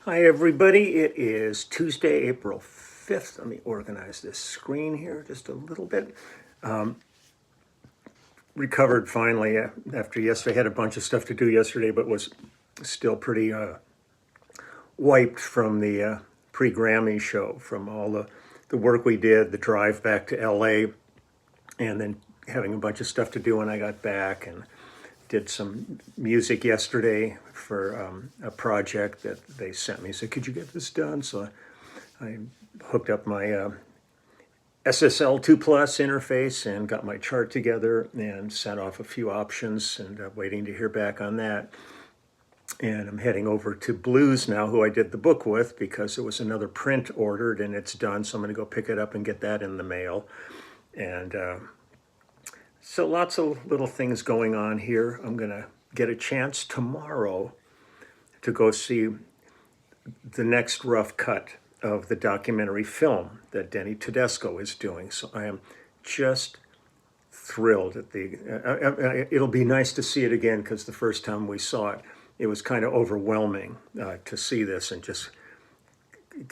Hi, everybody. It is Tuesday, April 5th. Let me organize this screen here just a little bit. Recovered finally after yesterday. Had a bunch of stuff to do yesterday, but was still pretty wiped from the pre-Grammy show, from all the work we did, the drive back to LA, and then having a bunch of stuff to do when I got back, and did some music yesterday for a project that they sent me. Said, could you get this done? So I hooked up my SSL2 Plus interface and got my chart together and sent off a few options, and waiting to hear back on that. And I'm heading over to Blues now, who I did the book with, because there was another print ordered and it's done. So I'm going to go pick it up and get that in the mail. And so lots of little things going on here. I'm going to get a chance tomorrow to go see the next rough cut of the documentary film that Denny Tedesco is doing. So I am just thrilled at it'll be nice to see it again, because the first time we saw it, it was kind of overwhelming to see this, and just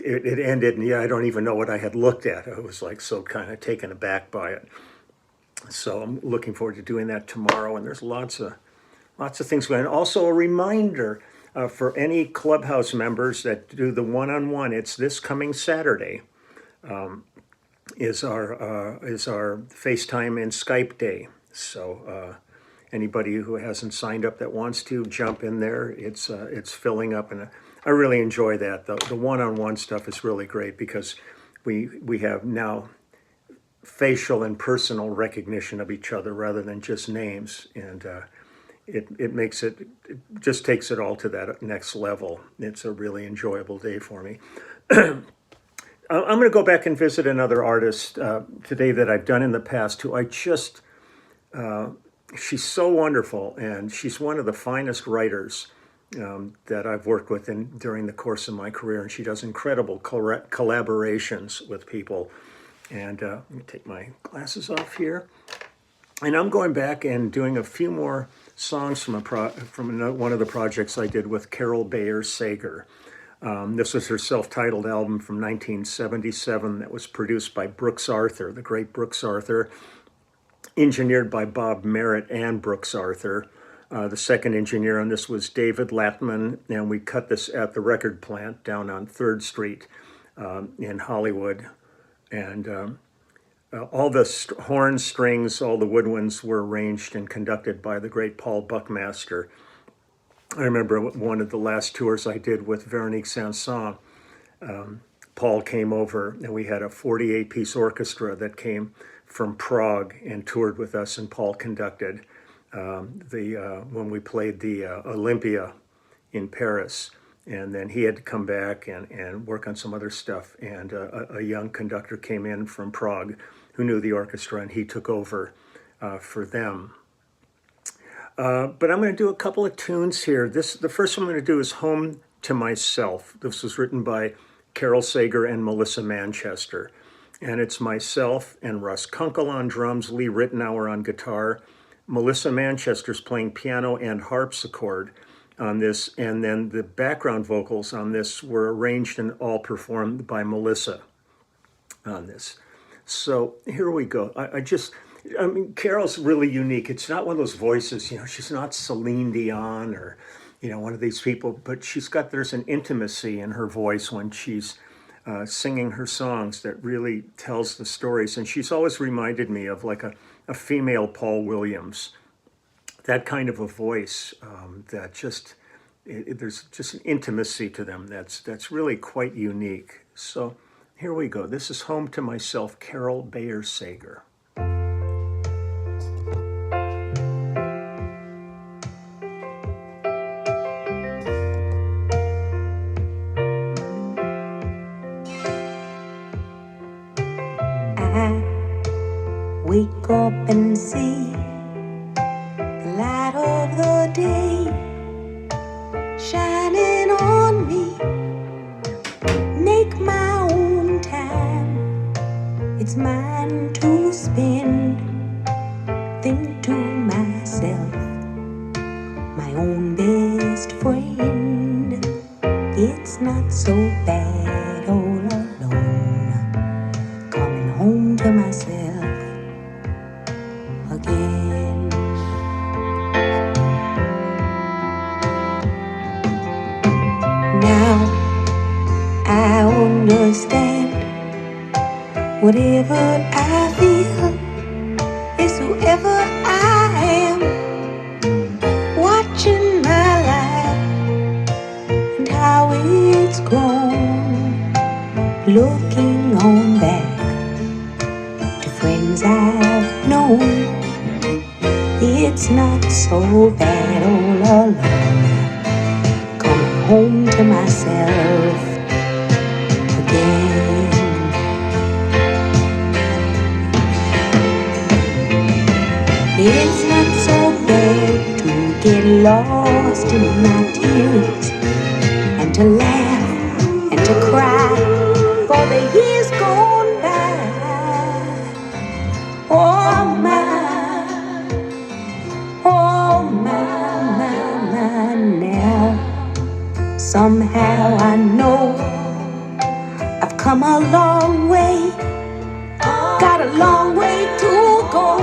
it ended, and I don't even know what I had looked at. I was like so kind of taken aback by it. So I'm looking forward to doing that tomorrow, and there's lots of things going on. Also, a reminder for any Clubhouse members that do the one-on-one, it's this coming Saturday, is our FaceTime and Skype day. So anybody who hasn't signed up that wants to jump in there, it's filling up, and I really enjoy that. The one-on-one stuff is really great, because we have now facial and personal recognition of each other rather than just names, and it just takes it all to that next level. It's a really enjoyable day for me. I'm going to go back and visit another artist today that I've done in the past, who she's so wonderful, and she's one of the finest writers that I've worked with during the course of my career, and she does incredible collaborations with people. And let me take my glasses off here. And I'm going back and doing a few more songs from one of the projects I did with Carole Bayer Sager. This was her self-titled album from 1977 that was produced by Brooks Arthur, the great Brooks Arthur, engineered by Bob Merritt and Brooks Arthur. The second engineer on this was David Latman, and we cut this at the record plant down on 3rd Street in Hollywood. And all the horn strings, all the woodwinds were arranged and conducted by the great Paul Buckmaster. I remember one of the last tours I did with Veronique Sanson, Paul came over, and we had a 48-piece orchestra that came from Prague and toured with us, and Paul conducted when we played the Olympia in Paris. And then he had to come back and work on some other stuff. And a young conductor came in from Prague who knew the orchestra, and he took over for them. But I'm going to do a couple of tunes here. The first one I'm going to do is Home to Myself. This was written by Carole Sager and Melissa Manchester. And it's myself and Russ Kunkel on drums, Lee Rittenauer on guitar. Melissa Manchester's playing piano and harpsichord on this, and then the background vocals on this were arranged and all performed by Melissa on this. So here we go. I mean, Carole's really unique. It's not one of those voices, she's not Celine Dion or, one of these people, but there's an intimacy in her voice when she's singing her songs that really tells the stories. And she's always reminded me of like a female Paul Williams. That kind of a voice that there's just an intimacy to them that's really quite unique. So here we go. This is Home to Myself, Carole Bayer Sager. I wake up and see light of the day shining on me. Make my own time, it's mine to spend. Think to myself, my own best friend. It's not so bad all alone, coming home to myself again. Now I understand whatever I feel is whoever I am, watching my life and how it's grown, looking on back to friends I've known. It's not so bad all alone, coming home to myself again. It's not so bad to get lost in my tears and to laugh and to cry for the years gone by. Oh my, now somehow I know I've come a long way, got a long way to go.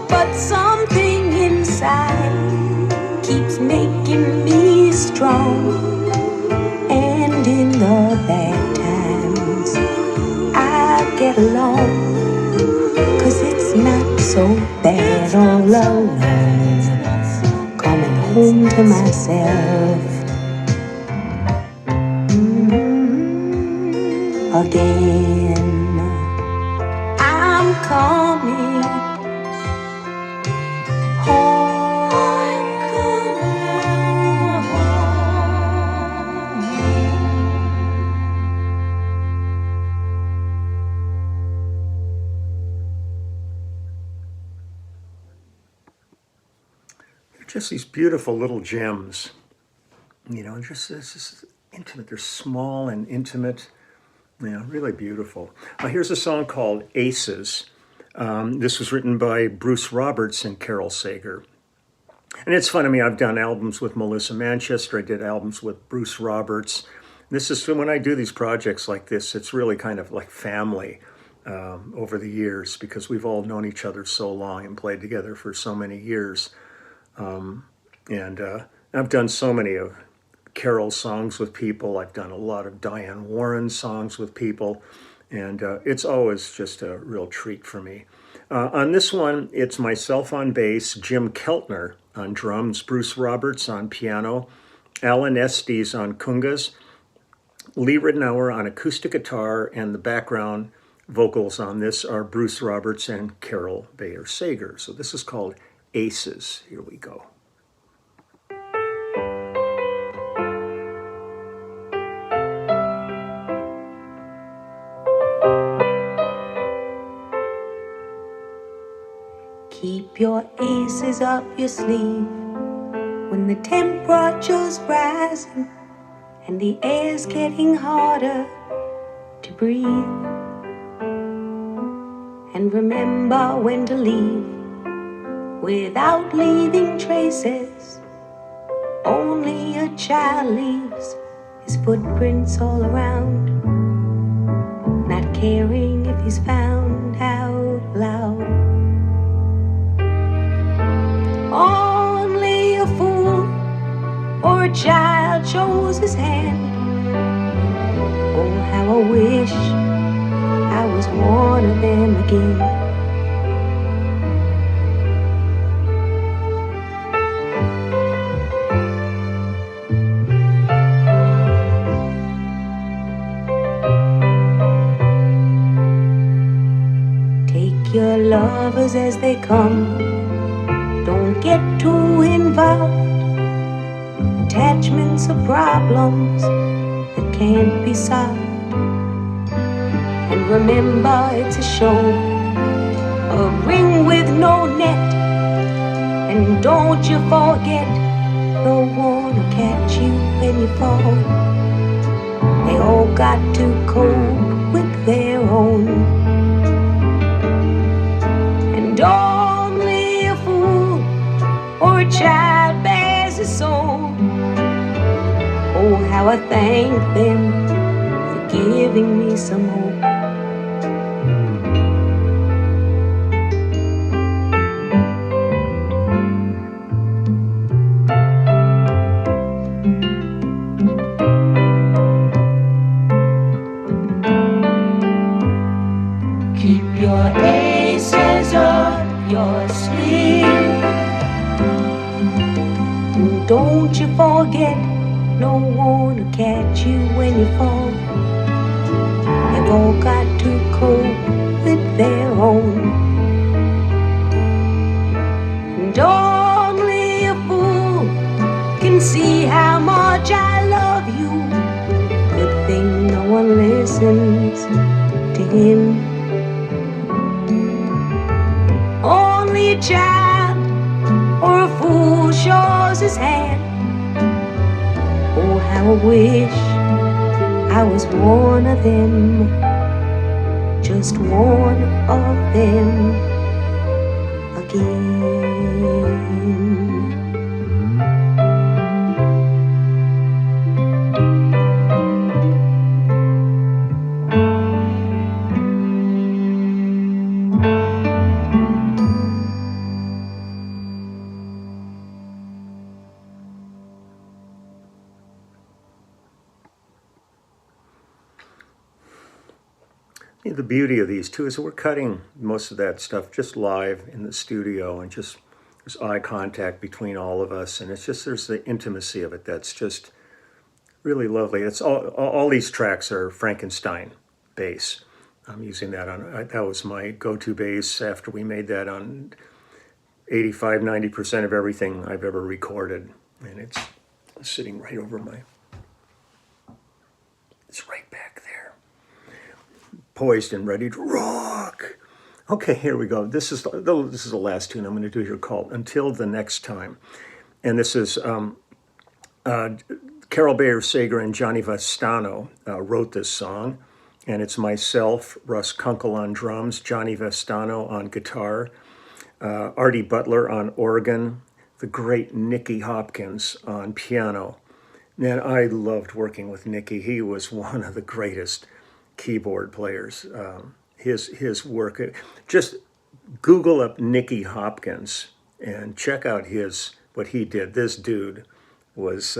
But something inside keeps making me strong. And in the bad times I get along, 'cause it's not so bad all alone, coming home to myself again. I'm coming home. They're just these beautiful little gems, you know, just this is intimate. They're small and intimate, you know, really beautiful. Here's a song called Aces. This was written by Bruce Roberts and Carole Sager. And it's fun. I mean, I've done albums with Melissa Manchester. I did albums with Bruce Roberts. This is when I do these projects like this, it's really kind of like family over the years, because we've all known each other so long and played together for so many years. And I've done so many of Carole songs with people. I've done a lot of Diane Warren songs with people. And it's always just a real treat for me. On this one, it's myself on bass, Jim Keltner on drums, Bruce Roberts on piano, Alan Estes on congas, Lee Ridenour on acoustic guitar, and the background vocals on this are Bruce Roberts and Carole Bayer Sager. So this is called Aces. Here we go. Keep your aces up your sleeve when the temperature's rising and the air's getting harder to breathe. And remember when to leave without leaving traces. Only a child leaves his footprints all around, not caring if he's found out loud. Only a fool or a child shows his hand. Oh, how I wish I was one of them again. Take your lovers as they come. Don't get too involved. Attachments are problems that can't be solved. And remember, it's a show, a ring with no net. And don't you forget, no one will catch you when you fall. They all got to cope with their own. And only a fool or a child bears his soul. Oh, how I thank them for giving me some hope. Keep your aces up your sleeve. Don't you forget, no one will catch you when you fall. They've all got to cope with their own. And only a fool can see how much I love you. Good thing no one listens to him. Only a child or a fool shows his hand. Oh, how I wish I was one of them, just one of them again. The beauty of these too is that we're cutting most of that stuff just live in the studio, and just there's eye contact between all of us, and it's just there's the intimacy of it that's just really lovely. It's all these tracks are Frankenstein bass. I'm using that on, that was my go-to bass after we made that on 85-90% of everything I've ever recorded, and it's sitting right over my, it's right back there, poised and ready to rock. Okay, here we go. This is the last tune I'm going to do here, called "Until the Next Time," and this is Carole Bayer Sager and Johnny Vestano wrote this song, and it's myself, Russ Kunkel on drums, Johnny Vestano on guitar, Artie Butler on organ, the great Nicky Hopkins on piano. Man, I loved working with Nicky. He was one of the greatest keyboard players. His work, just Google up Nicky Hopkins and check out what he did. This dude was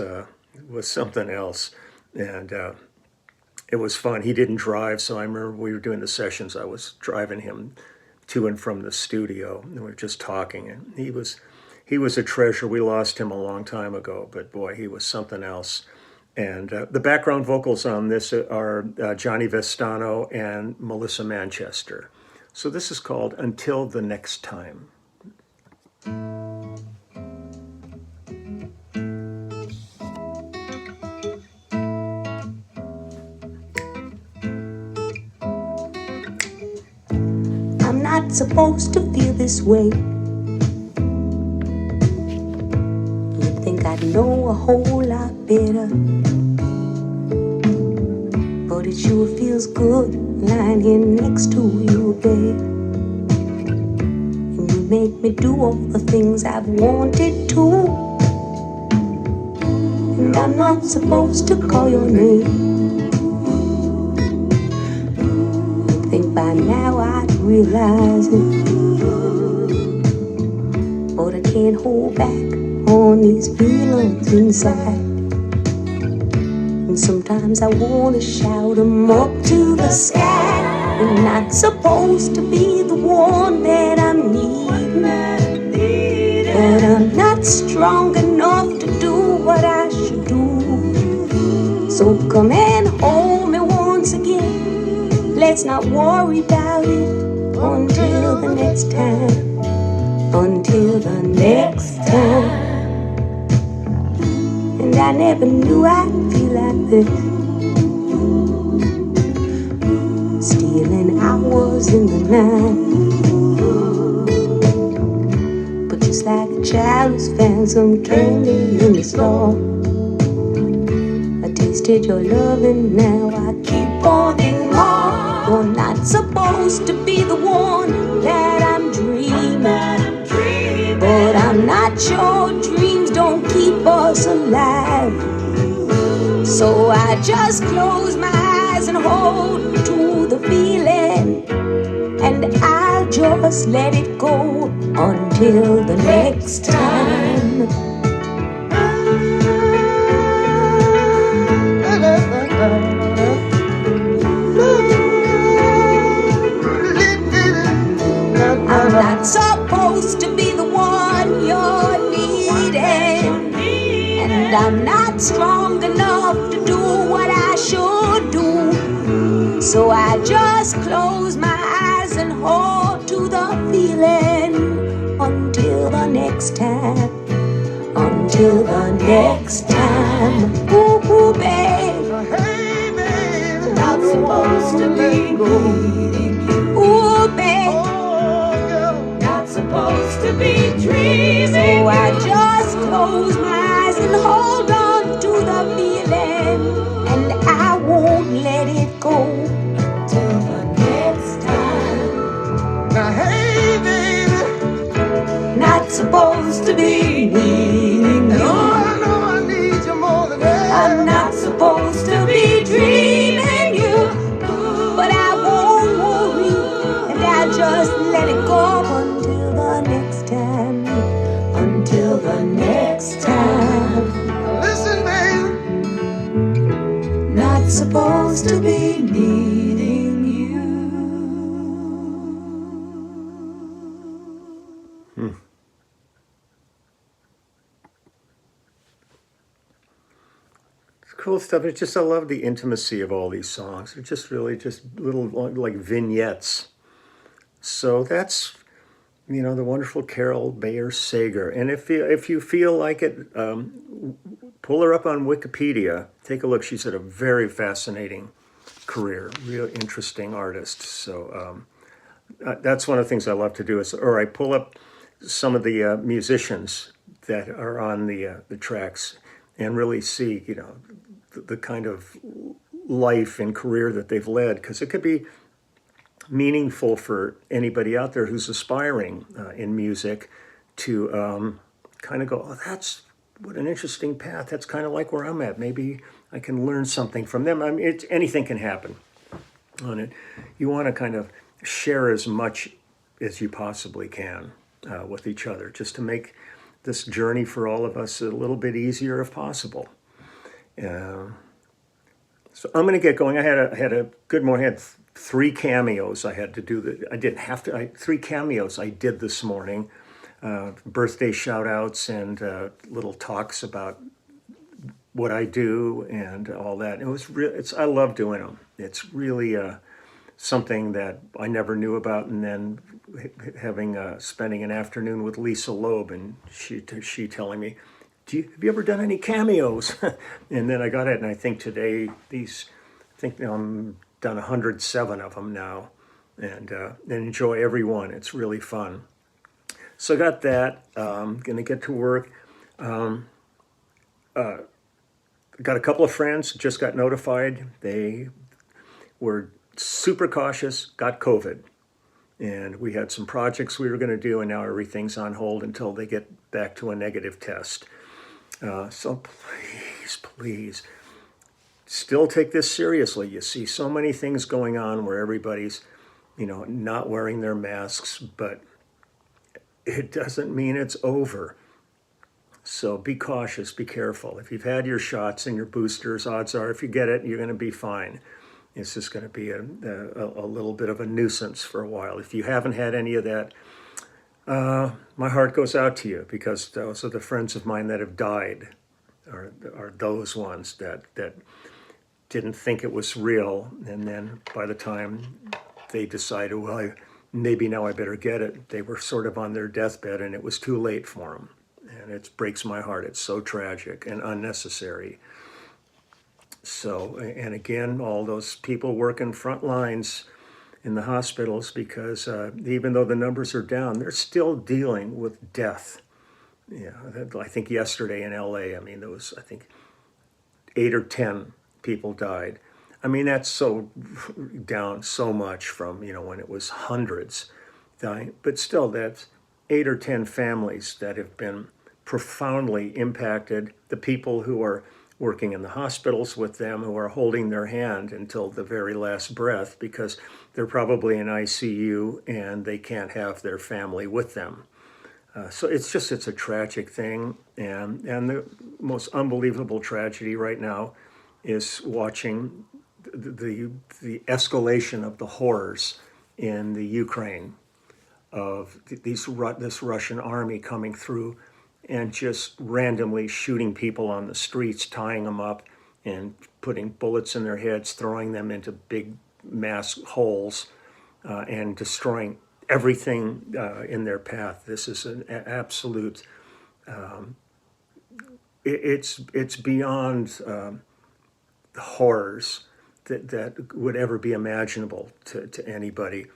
something else, and it was fun. He didn't drive, so I remember we were doing the sessions. I was driving him to and from the studio, and we were just talking. And he was a treasure. We lost him a long time ago, but boy, he was something else. And the background vocals on this are Johnny Vestano and Melissa Manchester. So this is called "Until the Next Time." I'm not supposed to feel this way. You'd think I'd know a whole lot better, but it sure feels good lying here next to you, babe. And you make me do all the things I've wanted to. And I'm not supposed to call your name. You'd think by now I'd realize it, but I can't hold back on these feelings inside. And sometimes I wanna shout them up to the sky. I'm not supposed to be the one that I'm needing, but I'm not strong enough to do what I should do. So come and hold me once again. Let's not worry about it until the next time. Until the next time. And I never knew I'd feel like this, stealing hours in the night. But just like a child who's found some candy in the store, I tasted your love and now I keep wanting more. You're not supposed to be the one that I'm dreaming, but I'm not sure dreams don't keep us alive. So I just close my eyes and hold to the feeling, and I'll just let it go until the next time. I'm not supposed to be the one you're needing, and I'm not strong enough to do what I should do. So I just close my eyes and hold to the feeling until the next time. Until the next time. Ooh, ooh, babe. Hey, baby, Not supposed to be needing you. Ooh, babe. oh, girl. Not supposed to be dreaming. So I just close my eyes and hold on to the feeling, and I won't let it go till the next time. Now, hey, baby, Not supposed to be needing oh, you. I know I need you more than ever. I'm not supposed to be dreaming you, but I won't worry, and I just let it go until the next time. Until the next time. Listen, baby, Not supposed to be needing you. Cool stuff. It's just, I love the intimacy of all these songs. They're just really just little like vignettes. So that's, the wonderful Carole Bayer Sager. And if you feel like it, pull her up on Wikipedia. Take a look. She's had a very fascinating career, real interesting artist. So that's one of the things I love to do is, or I pull up some of the musicians that are on the tracks and really see, the kind of life and career that they've led, because it could be meaningful for anybody out there who's aspiring in music to kind of go, oh, that's what an interesting path. That's kind of like where I'm at. Maybe I can learn something from them. I mean, anything can happen on it. You want to kind of share as much as you possibly can with each other, just to make this journey for all of us a little bit easier if possible. So I'm going to get going. I had a good morning. I had 3 cameos I had to do. I didn't have to. 3 cameos I did this morning. Birthday shout outs and little talks about what I do and all that. It was I love doing them. It's really something that I never knew about, and then spending an afternoon with Lisa Loeb, and she telling me, have you ever done any cameos? And then I got it, and I think today I'm done 107 of them now, and enjoy every one. It's really fun. So I got that. Gonna get to work. Got a couple of friends just got notified. They were super cautious, got COVID. And we had some projects we were going to do, and now everything's on hold until they get back to a negative test. So please, still take this seriously. You see so many things going on where everybody's, not wearing their masks, but it doesn't mean it's over. So be cautious, be careful. If you've had your shots and your boosters, odds are if you get it, you're going to be fine. It's just going to be a little bit of a nuisance for a while. If you haven't had any of that, my heart goes out to you, because those are the friends of mine that have died, are those ones that didn't think it was real. And then by the time they decided, well, maybe now I better get it, they were sort of on their deathbed and it was too late for them. And it breaks my heart. It's so tragic and unnecessary. So, and again, all those people working front lines in the hospitals, because even though the numbers are down, they're still dealing with death. Yeah, I think yesterday in LA, there was, 8 or 10 people died. That's so down so much from, when it was hundreds dying. But still, that's 8 or 10 families that have been profoundly impacted. The people who are working in the hospitals with them who are holding their hand until the very last breath because they're probably in ICU and they can't have their family with them. So it's a tragic thing, and the most unbelievable tragedy right now is watching the escalation of the horrors in the Ukraine of this Russian army coming through and just randomly shooting people on the streets, tying them up and putting bullets in their heads, throwing them into big mass holes, and destroying everything in their path. This is an absolute, it's beyond the horrors that would ever be imaginable to anybody.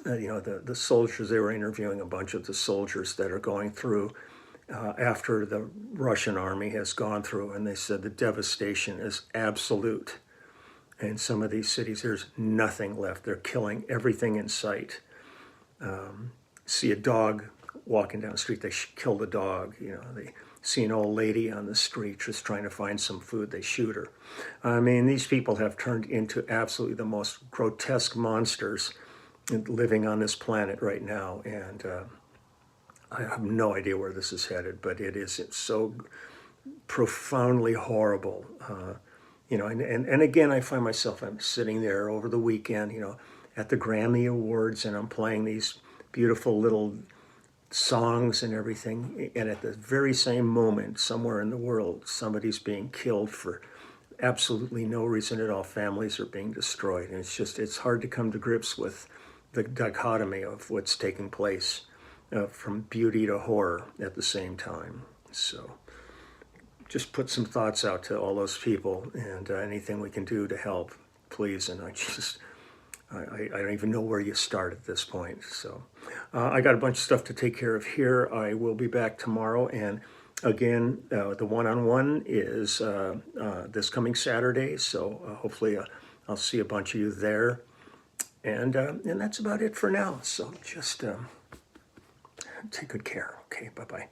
The soldiers, they were interviewing a bunch of the soldiers that are going through after the Russian army has gone through, and they said the devastation is absolute. In some of these cities, there's nothing left. They're killing everything in sight. See a dog walking down the street, they kill the dog. They see an old lady on the street just trying to find some food, they shoot her. I mean, these people have turned into absolutely the most grotesque monsters living on this planet right now, and I have no idea where this is headed, but it's so profoundly horrible. And again, I find myself, I'm sitting there over the weekend, at the Grammy Awards, and I'm playing these beautiful little songs and everything, and at the very same moment, somewhere in the world, somebody's being killed for absolutely no reason at all. Families are being destroyed, and it's hard to come to grips with the dichotomy of what's taking place, from beauty to horror at the same time. So just put some thoughts out to all those people, and anything we can do to help, please. And I don't even know where you start at this point. So I got a bunch of stuff to take care of here. I will be back tomorrow. And again, the one-on-one is this coming Saturday. So hopefully I'll see a bunch of you there. And that's about it for now. So just take good care. Okay, bye-bye.